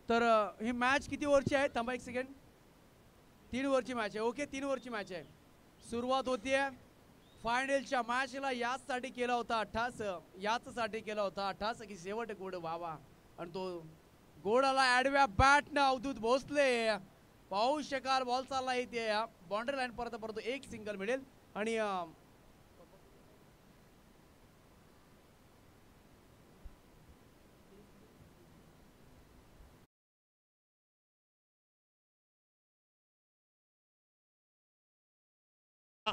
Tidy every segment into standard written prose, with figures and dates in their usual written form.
तर ही मॅच किती ओव्हरची आहे? थांबा एक सेकंड. 3 ओव्हरची मॅच आहे. ओके, 3 ओव्हरची मॅच आहे. सुरुवात होतीये. फायनलच्या मॅचला याचसाठी केला होता अट्ठास, याचसाठी केला होता अट्ठास की शेवट गोड व्हावा, आणि तो गोडाला ॲडव्या बॅटनं अवधूत भोसले पाहू शकाल. बॉल चालला येते बाउंड्री लाईन पर्यंत, परंतु एक सिंगल मिळेल. आणि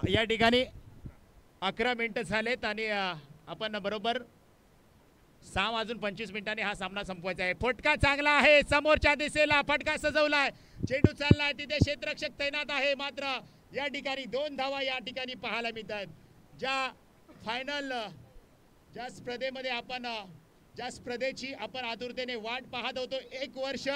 या ठिकाणी 11 मिनिटं झालेत आणि आपण बरोबर 6:25 मिनिटांनी हा सामना संपवायचा आहे. फटका चांगला आहे, समोरच्या दिशेला फटका सजवलाय, चेंडू चाललाय, तिथे क्षेत्ररक्षक तैनात आहे. मात्र या ठिकाणी 2 धावा या ठिकाणी पाहायला मिळतात. ज्या फायनल ज्या स्पर्धेमध्ये आपण ज्या स्पर्धेची आपण आतुरतेने वाट पाहत होतो, 1 वर्ष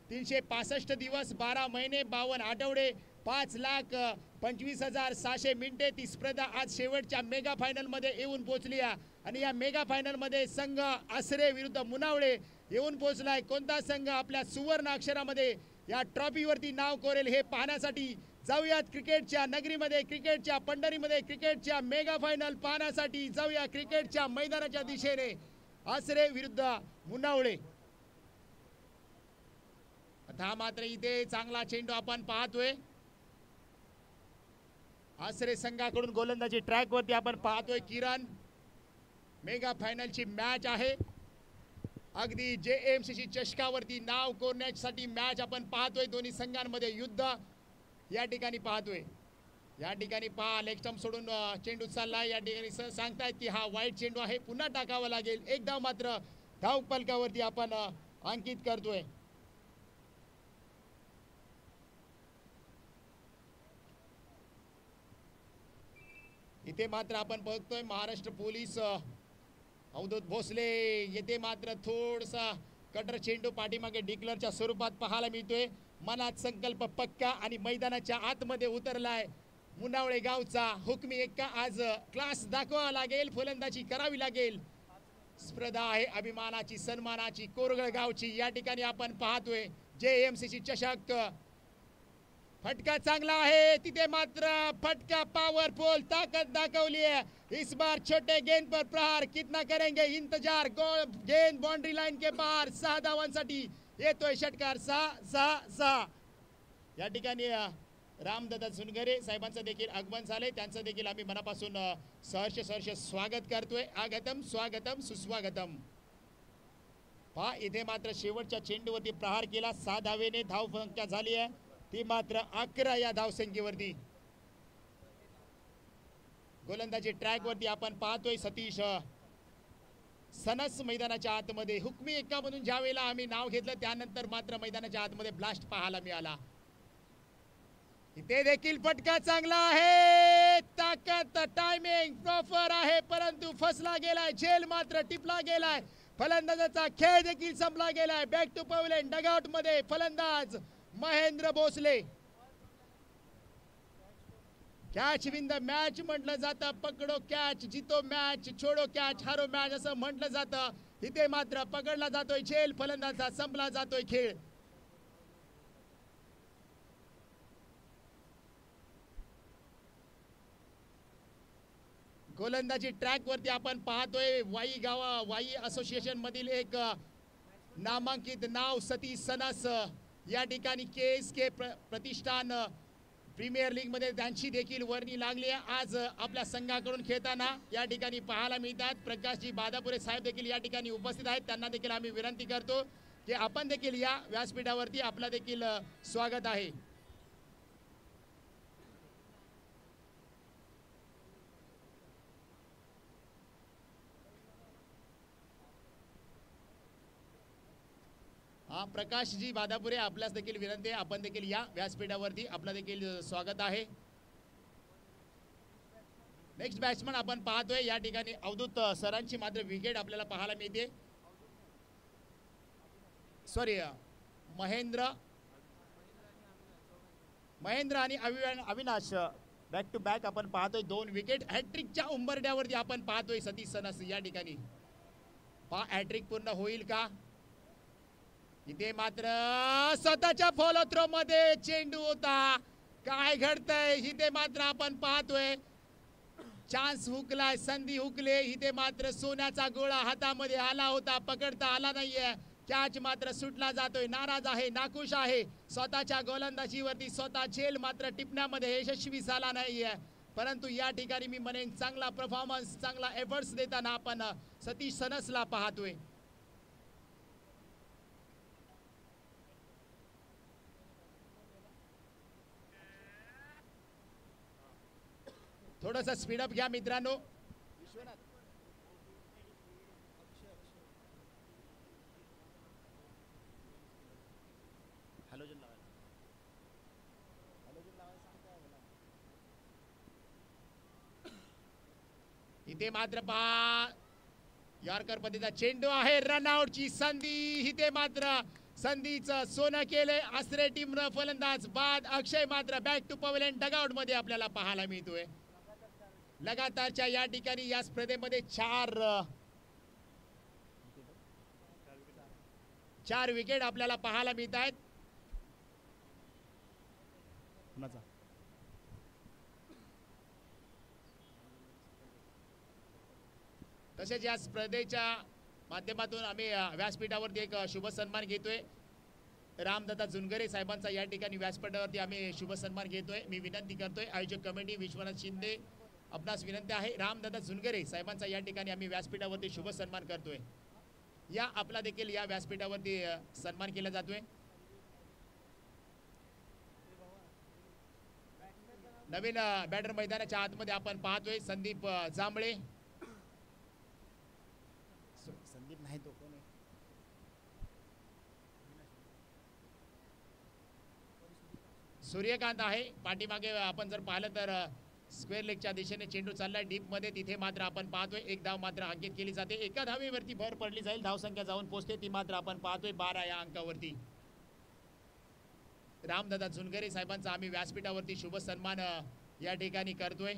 365 दिवस 12 महिने 52 आठवडे 5,25,600 मिनिटे ती स्पर्धा आज शेवटच्या मेगा फायनल मध्ये येऊन पोहोचली आहे. आणि या मेगा फायनल मध्ये संघ आसरे विरुद्ध मुनावळे येऊन पोहोचलाय. कोणता संघ आपल्या सुवर्ण अक्षरामध्ये या ट्रॉफीवरती नाव कोरेल हे पाहण्यासाठी जाऊयात क्रिकेटच्या नगरीमध्ये, क्रिकेटच्या पंढरीमध्ये, क्रिकेटच्या मेगा फायनल पाहण्यासाठी जाऊया क्रिकेटच्या मैदानाच्या दिशेने. आसरे विरुद्ध मुनावळे. आता मात्र इथे चांगला चेंडू आपण पाहतोय. आसरे संघाकडून गोलंदाजी ट्रॅक वरती आपण पाहतोय. किरण, मेगा फायनलची मॅच आहे. अगदी JMCC चषकावरती नाव कोरण्यासाठी मॅच आपण पाहतोय. दोन्ही संघांमध्ये युद्ध या ठिकाणी पाहतोय. या ठिकाणी पहा, लेग स्टंप सोडून चेंडू चाललाय. या ठिकाणी सांगतायत की हा वाईट चेंडू आहे, पुन्हा टाकावा लागेल. एक धाव मात्र धाव फलकावरती आपण अंकित करतोय. इथे मात्र आपण बघतोय महाराष्ट्र पोलीस अवधूत भोसले येथे मात्र थोडसा कटर चेंडू पाठीमागे डिक्लरच्या स्वरूपात पाहायला मिळतोय. मनात संकल्प पक्का आणि मैदानाच्या आतमध्ये उतरलाय मुनावळे गावचा हुकमी एक्का. आज क्लास दाखवावा लागेल, फलंदाजी करावी लागेल. स्पर्धा आहे अभिमानाची, सन्मानाची, कोरगळ गावची. या ठिकाणी आपण पाहतोय JMCC चषक. फटका चांगला आहे, तिथे मात्र फटका पावरफुल, ताकद दाखवली है. इस बार छोटे गेंद पर प्रहार कितना करेंगे इंतजार. गोल गेंद बाउंड्री लाइन के बाहर. 6 धावांसाठी येतोय षटकार. 6-6-6. या ठिकाणी रामदादा सुनगरे साहेबांचं देखील आगमन झाले, त्यांचं देखील आम्ही मनापासून सहर्ष स्वागत करतोय. आगतम स्वागतम सुस्वागतम. पहा इथे मात्र शेवटच्या चेंडूवरती प्रहार केला. 6 धावेने धाव संख्या झाली आहे ती मात्र 11 या धावसंख्येवरती. गोलंदाजी ट्रॅक वरती आपण पाहतोय सतीश सनस मैदानाच्या आतमध्ये हुकमी एक्कामधून ज्या वेळेला आम्ही नाव घेतलं त्यानंतर मात्र मैदानाच्या आतमध्ये ब्लास्ट पाहायला मिळाला. इथे देखील फटका चांगला आहे, ताकद टायमिंग प्रॉपर आहे, परंतु फसला गेलाय, झेल मात्र टिपला गेलाय. फलंदाजाचा खेळ देखील संपला गेलाय. बॅक टू पवेलियन डगआउट मध्ये फलंदाज Mahendra Bhosale. Catch win the match म्हटलं जातं, पकडो कॅच, जितो मॅच, छोडो कॅच, हारो मॅच असं म्हटलं जातं. इथे मात्र पकडला जातोय झेल, फलंदाजा संपला जातोय खेळ. गोलंदाजी ट्रॅक वरती आपण पाहतोय वाई असोसिएशन मधील एक नामांकित नाव सतीश सनस. या ठिकाणी KSK प्रतिष्ठान प्रीमियर लीग मध्ये त्यांची देखील वर्णी लागली आहे. आज आपल्या संघाकडून खेळताना या ठिकाणी पाहायला मिळतात. प्रकाशजी बादापुरे साहेब देखील या ठिकाणी उपस्थित आहेत. त्यांना देखील आम्ही विनंती करतो की आपण देखील या व्यासपीठावरती आपला देखील स्वागत आहे. हा प्रकाशजी बादापुरे आपल्यास देखील विनंती आहे, आपण देखील या व्यासपीठावरती आपला देखील स्वागत आहे. नेक्स्ट बॅट्समन आपण पाहतोय या ठिकाणी अवधूत सरांची मात्र विकेट आपल्याला पाहायला मिळते. सॉरी महेंद्र आणि अविनाश बॅक टू बॅक आपण पाहतोय 2 विकेट. हॅट्रिकच्या उंबरड्यावरती आपण पाहतोय सतीश सनस या ठिकाणी. हॅट्रिक पूर्ण होईल का? इथे मात्र स्वतःच्या फॉलो थ्रो मध्ये चेंडू होता. काय घडतंय इथे मात्र आपण पाहतोय. चान्स हुकलाय, संधी हुकले. इथे मात्र सोन्याचा गोळा हातामध्ये आला होता, पकडता आला नाहीये. कॅच मात्र सुटला जातोय. नाराज आहे, नाखुश आहे. स्वतःच्या गोलंदाजीवरती स्वतः झेल मात्र टिपण्यामध्ये यशस्वी झाला नाहीये. परंतु या ठिकाणी मी म्हणेन चांगला परफॉर्मन्स, चांगला एफर्ट्स देताना आपण सतीश सनसला पाहतोय. थोडंसं स्पीडअप घ्या मित्रांनो. इथे मात्र पहा यॉर्कर पद्धतीचा चेंडू आहे. रनआउटची संधी. इथे मात्र संधीचं सोनं केलंय आसरे टीमनं. फलंदाज बाद. अक्षय मात्र बॅक टू पवेलियन डगआउट मध्ये आपल्याला पाहायला मिळतोय. लगातारच्या या ठिकाणी या स्पर्धेमध्ये 4 विकेट आपल्याला पाहायला मिळत आहेत. तसेच या स्पर्धेच्या माध्यमातून आम्ही व्यासपीठावरती एक शुभ सन्मान घेतोय. रामदत्ता जुनगरे साहेबांचा या ठिकाणी व्यासपीठावरती आम्ही शुभ सन्मान घेतोय. मी विनंती करतोय आयोजक कमिटी विश्वनाथ शिंदे आपणास विनंती आहे, रामदादा झुनगरे साहेबांचा या ठिकाणी आम्ही व्यासपीठावरती शुभ सन्मान करतोय. या आपला देखील या व्यासपीठावरती सन्मान केला जातोय. नवीन बॅटर मैदानाच्या आतमध्ये आपण पाहतोय संदीप जांभळे. संदीप नाही तो कोण आहे? सूर्यकांत आहे. पाठीमागे आपण जर पाहिलं तर स्क्वेअर लेगच्या दिशेने चेंडू चाललाय डीप मध्ये. तिथे मात्र आपण पाहतोय एक धाव मात्र अंकित केली जाते. एका धावेवरती भर पडली जाईल. धावसंख्या जाऊन पोहोचते ती मात्र आपण पाहतोय 12 या अंकावरती. रामदादा झुनगरे साहेबांचा आम्ही व्यासपीठावरती शुभ सन्मान या ठिकाणी करतोय.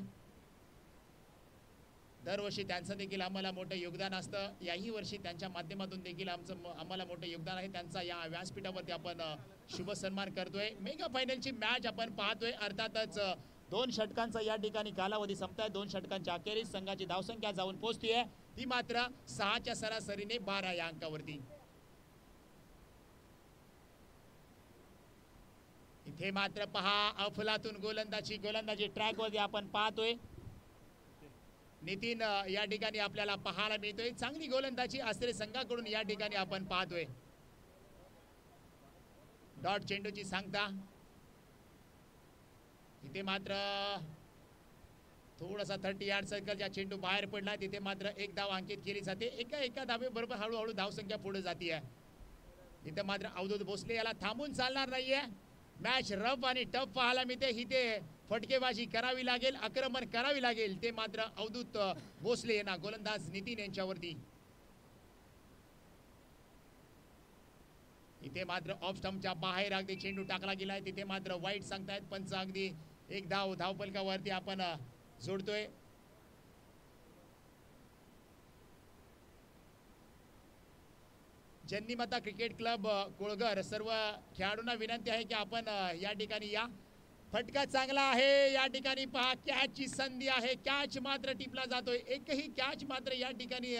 दरवर्षी त्यांचं देखील आम्हाला मोठं योगदान असतं. याही वर्षी त्यांच्या माध्यमातून देखील आम्हाला मोठं योगदान आहे. त्यांचा या व्यासपीठावरती आपण शुभ सन्मान करतोय. मेगा फायनलची मॅच आपण पाहतोय. अर्थातच 2 षटकांचा या ठिकाणी कालावधी संपताय. 2 षटकांच्या अखेरीस संघाची धावसंख्या जाऊन पोहोचतीये ती मात्र 6च्या सरासरीने 12 या अंकावरती. इथे मात्र पहा अफलातून गोलंदाजी ट्रॅक वरती आपण पाहतोय. नितीन या ठिकाणी आपल्याला पाहायला मिळतोय. चांगली गोलंदाजी आसरे संघाकडून या ठिकाणी आपण पाहतोय. डॉट चेंडूची सांगता. इथे मात्र थोडासा 30 यार्ड सर्कलच्या चेंडू बाहेर पडला, तिथे मात्र एक धाव अंकित केली जाते. एका धावेबरोबर हळूहळू धावसंख्या पुढे जाते. इथे मात्र अवधूत भोसले याला थांबून चालणार नाहीये. मॅच रफ आणि टफ पाहायला मिळते. इथे फटकेबाजी करावी लागेल, आक्रमण करावी लागेल, ते मात्र अवधूत भोसले यांना गोलंदाज नितीन यांच्यावरती. इथे मात्र ऑफ स्टंपच्या बाहेर अगदी चेंडू टाकला गेलाय. तिथे मात्र वाईट सांगतायत पंच. अगदी एक धाव धावफलकावरती आपण जोडतोय. जन्नीमाता क्रिकेट क्लब कोळघर सर्व खेळाडूंना विनंती आहे की आपण या ठिकाणी या. फटका चांगला आहे या ठिकाणी पहा, कॅचची संधी आहे. कॅच मात्र टिपला जातोय. एकही कॅच मात्र या ठिकाणी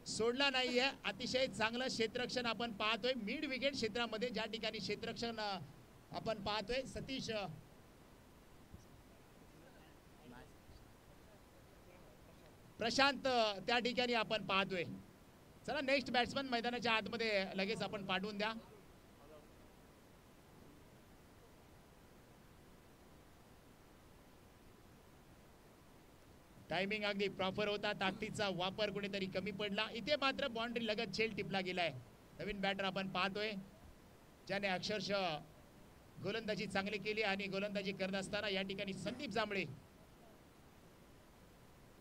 सोडला नाहीये. अतिशय चांगलं क्षेत्ररक्षण आपण पाहतोय मिड विकेट क्षेत्रामध्ये. ज्या ठिकाणी क्षेत्ररक्षण आपण पाहतोय सतीश प्रशांत त्या ठिकाणी आपण पाहतोय. चला नेक्स्ट बॅट्समन मैदानाच्या आतमध्ये लगेच आपण पाठवून द्या. टायमिंग अगदी प्रॉपर होता. ताकदीचा वापर कुठेतरी कमी पडला. इथे मात्र बाउंड्री लगत झेल टिपला गेलाय. नवीन बॅटर आपण पाहतोय ज्याने अक्षरशः गोलंदाजी चांगली केली आणि गोलंदाजी करत असताना या ठिकाणी संदीप जांभळे.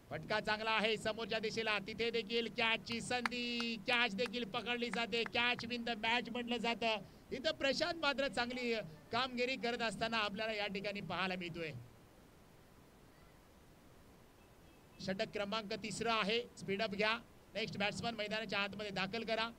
फटका चांगला आहे समोरच्या दिशेला. तिथे देखील कॅचची संधी. कॅच देखील पकडली जाते. कॅच विन द मॅच म्हटलं जातं. इथं प्रशांत मात्र चांगली कामगिरी करत असताना आपल्याला या ठिकाणी पाहायला मिळतोय. षटक क्रमांक 3 आहे. स्पीडअप घ्या. नेक्स्ट बॅट्समन मैदानाच्या आतमध्ये दाखल करा.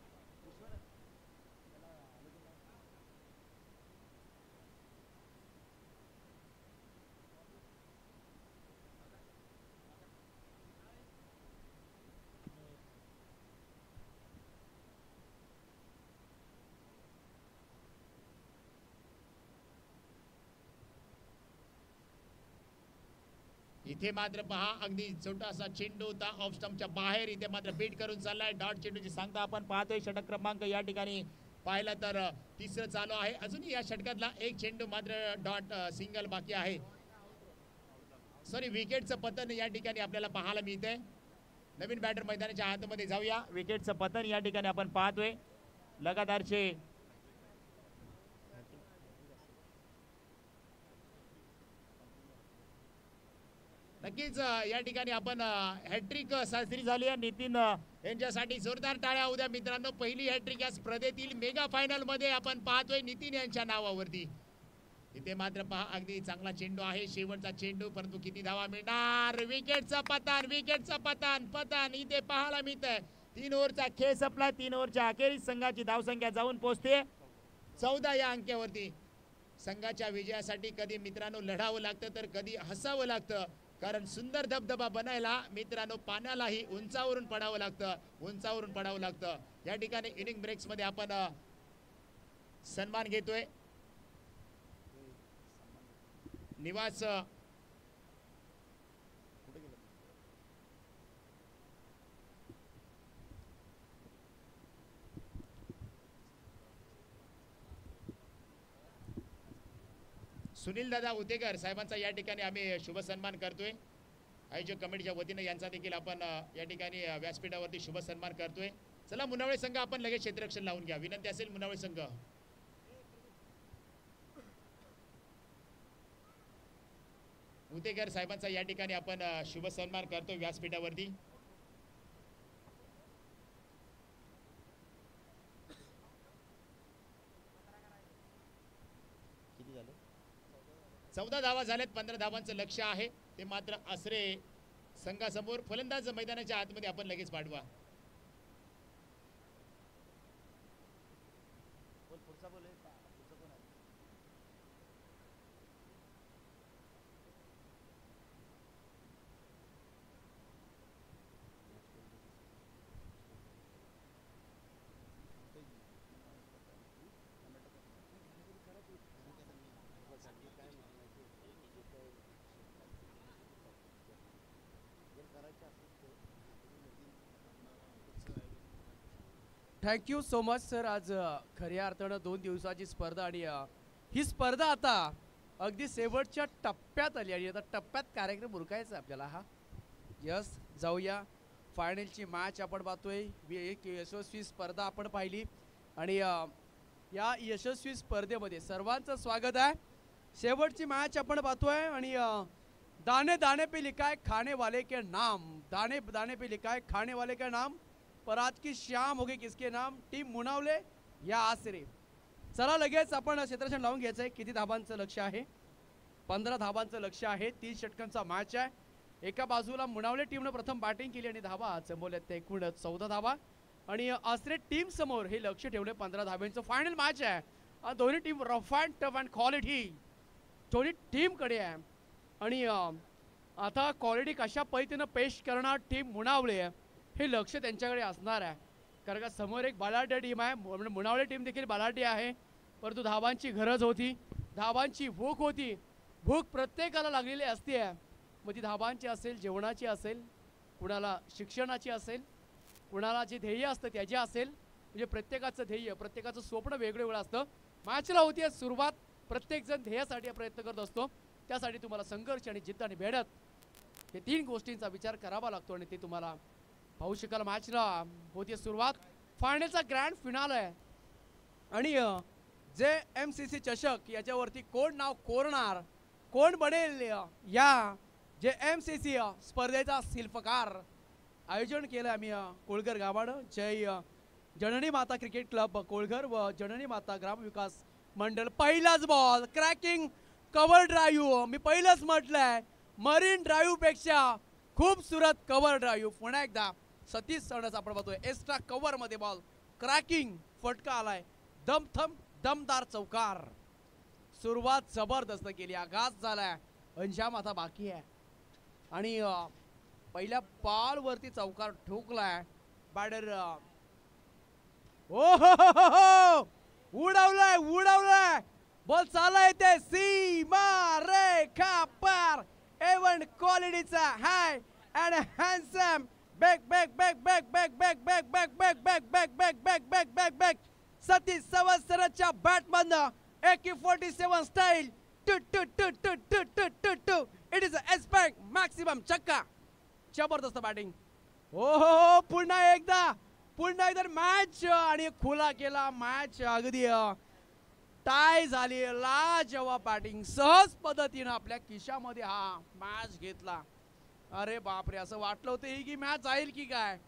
इथे मात्र पहा अगदी छोटासा चेंडू होता ऑफ स्टंपच्या बाहेर. इथे मात्र बीट करून चाललाय. डॉट चेंडूची सांगता आपण पाहतोय. षटक क्रमांक या ठिकाणी पाहिलं तर 3रं चालू आहे. अजूनही या षटकातला एक चेंडू मात्र डॉट सिंगल बाकी आहे. सॉरी विकेटचं पतन या ठिकाणी आपल्याला पाहायला मिळतंय. नवीन बॅटर मैदानाच्या आतमध्ये जाऊया. विकेटचं पतन या ठिकाणी आपण पाहतोय. लगातारचे नक्कीच या ठिकाणी आपण हॅट्रिक साजरी झाली आहे. नितीन यांच्यासाठी जोरदार टाळ्या उद्या मित्रांनो. पहिली हॅट्रिक या स्पर्धेतील मेगा फायनल मध्ये आपण पाहतोय नितीन यांच्या नावावरती. इथे मात्र पहा अगदी चांगला चेंडू आहे. शेवटचा चेंडू, परंतु किती धावा मिळणार. विकेटचा पतन. विकेटचा पतन इथे पाहायला मिळतंय. 3 ओव्हरचा खेळ संपला. 3 ओव्हरच्या अखेरीस संघाची धावसंख्या जाऊन पोहोचते 14 या अंकावरती. संघाच्या विजयासाठी कधी मित्रांनो लढावं लागतं तर कधी हसावं लागतं. कारण सुंदर धबधबा बनायला मित्रांनो पाण्यालाही उंचावरून पडावं लागतं. या ठिकाणी इनिंग ब्रेक्स मध्ये आपण सन्मान घेतोय. निवास सुनील दादा उतेकर साहेबांचा या ठिकाणी आम्ही शुभ सन्मान करतोय. आयोजक कमिटीच्या वतीने यांचा देखील आपण या ठिकाणी व्यासपीठावरती शुभ सन्मान करतोय. चला मुनावळे संघ आपण लगेच क्षेत्ररक्षण लावून घ्या. विनंती असेल मुनावळे संघ. उतेकर साहेबांचा या ठिकाणी आपण शुभ सन्मान करतोय व्यासपीठावरती. किती झाले? 14 धावा झाल्यात. 15 धावांचं लक्ष आहे. ते मात्र आसरे संघासमोर. फलंदाज मैदानाच्या आतमध्ये आपण लगेच पाठवा. Thank you so much sir. आज खऱ्या अर्थानं 2 दिवसाची स्पर्धा आणि ही स्पर्धा आता अगदी शेवटच्या टप्प्यात आली आणि आता टप्प्यात कार्यक्रम उरकायचा आपल्याला हा. यस, जाऊया. फायनलची मॅच आपण पाहतोय. एक यशस्वी स्पर्धा आपण पाहिली आणि या यशस्वी स्पर्धेमध्ये सर्वांचं स्वागत आहे. शेवटची मॅच आपण पाहतोय आणि दाने दाने पे लिखा है खाने वाले के नाम, दाने दाने पे लिखा है खाने वाले का नाम, पर आज की शाम होगी किसके नाम, टीम मुनावले या आसरे. चला लगेच आपण क्षेत्ररक्षण लावून घ्यायचं आहे. किती धाबांचं लक्ष आहे? 15 धाबांचं लक्ष आहे. 30 षटकांचा मॅच आहे. एका बाजूला मुनावले टीमनं प्रथम बॅटिंग केली आणि धाबा चंबवल्यात ते एकूण 14 धाबा आणि आसरे टीम समोर हे लक्ष ठेवले 15 धाब्यांचं फायनल मॅच आहे. दोन्ही team rough and tough and quality दोन्ही टीमकडे आहे आणि आता क्वालिटी कशा पद्धतीनं पेश करणार टीम मुनावले हे लक्ष त्यांच्याकडे असणार आहे. कारण का समोर एक बलाढ्य टीम आहे. मुनावले टीम देखील बलाढ्य आहे, परंतु धाबांची गरज होती, धाबांची भूक होती. भूक प्रत्येकाला लागलेली असते. मग ती धाबांची असेल, जेवणाची असेल, कुणाला शिक्षणाची असेल, कुणाला जे ध्येय असतं त्याचे असेल. म्हणजे प्रत्येकाचं ध्येय, प्रत्येकाचं स्वप्न वेगळं वेगळं असतं. मॅचला होती सुरुवात. प्रत्येकजण ध्येयासाठी प्रयत्न करत असतो. त्यासाठी तुम्हाला संघर्ष आणि जिद्द आणि मेहनत हे 3 गोष्टींचा विचार करावा लागतो आणि ते तुम्हाला पाहू शकाल. मॅचला होती सुरुवात. फायनलचा ग्रँड फिनाल आहे आणि जे MCC चषक याच्यावरती कोण नाव कोरणार, कोण बनेल या जे MCC स्पर्धेचा शिल्पकार आयोजन केलं आम्ही कोळघर गावानं. जय जननी माता क्रिकेट क्लब कोळघर व जननी माता ग्राम विकास मंडळ. पहिलाच बॉल क्रॅकिंग कव्हर ड्राईव्ह. मी पहिलंच म्हटलंय, मरीन ड्राईव्ह पेक्षा खूपसूरत कव्हर ड्राईव्ह. पुन्हा एकदा सतीश सणस आपण बघतोय एक्स्ट्रा कव्हर मध्ये बॉल क्रॅकिंग फटका आलाय. दमथम दमदार चौकार. सुरुवात जबरदस्त केली. आघात झालाय. अंजाम आता बाकी आहे आणि पहिल्या बॉल वरती चौकार ठोकलाय. बॅटर हो उडवलाय उडवलाय. बॉल चालला येते सीमा रेखा पार. एवन क्वालिटीचा high and handsome back back back back back back back back back back back back back back back back Satish सवत्सरच्या बॅटमधनं AK-47 style. Two two two two two two two two. It is aspect maximum छक्का. जबरदस्त batting. हो पुन्हा एकदा match आणि खुला केला मॅच. अगदी टाय झाली. लाजवाब बॅटिंग. सहज पद्धतीनं आपल्या खिशामध्ये हा मॅच घेतला. अरे बापरे, असं वाटलं होतं ही की मॅच जाईल की काय.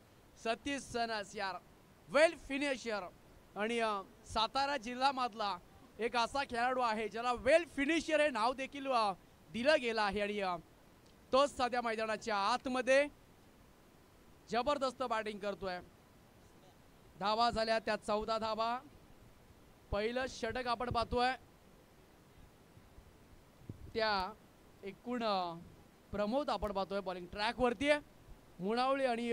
सतीश सनस यार वेल फिनिशर आणि सातारा जिल्ह्यामधला एक असा खेळाडू आहे ज्याला वेल फिनिशर हे नाव देखील दिलं गेलं आहे आणि तोच सध्या मैदानाच्या आतमध्ये जबरदस्त बॅटिंग करतोय. धावा झाल्या त्या 14 धावा. पहिलं षटक आपण पाहतोय त्या एकूण प्रमोद आपण पाहतोय बॉलिंग ट्रॅक वरती आहे. मुनावळे आणि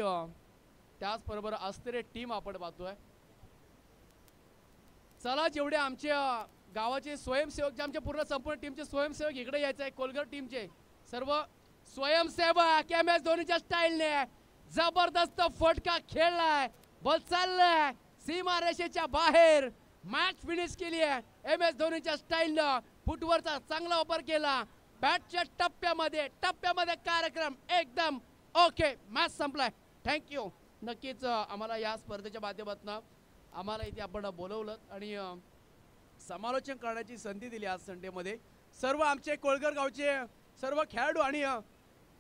त्याचबरोबर आस्त्रे टीम आपण पाहतोय. चला जेवढे आमच्या गावाचे स्वयंसेवक जे आमच्या पूर्ण संपूर्ण टीमचे स्वयंसेवक इकडे यायचे आहे. कोलगड टीमचे सर्व स्वयंसेवक MS धोनीच्या स्टाईलने जबरदस्त फटका खेळलाय. बॉल चाललाय सीमा रेषेच्या बाहेर. मॅच फिनिश केली आहे MS धोनीच्या स्टाईलनं. फुटवरचा चांगला वापर केला. बॅटच्या टप्प्यामध्ये कार्यक्रम एकदम ओके. मॅच संपलाय. थँक्यू. नक्कीच आम्हाला या स्पर्धेच्या माध्यमातून आम्हाला इथे आपण बोलवलं आणि समालोचन करण्याची संधी दिली आज संडेमध्ये. सर्व आमचे कोळघर गावचे सर्व खेळाडू आणि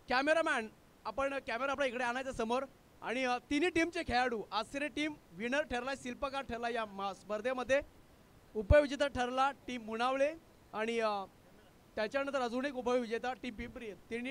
कॅमेरामॅन आपण कॅमेरा आपल्या इकडे आणायचा समोर आणि तिन्ही टीमचे खेळाडू. आसरे टीम विनर ठरला, शिल्पकार ठरला या स्पर्धेमध्ये. उपविजेता ठरला टीम मुनावळे आणि त्याच्यानंतर अजून एक उपविजेता टीम पिंपरी. तिन्ही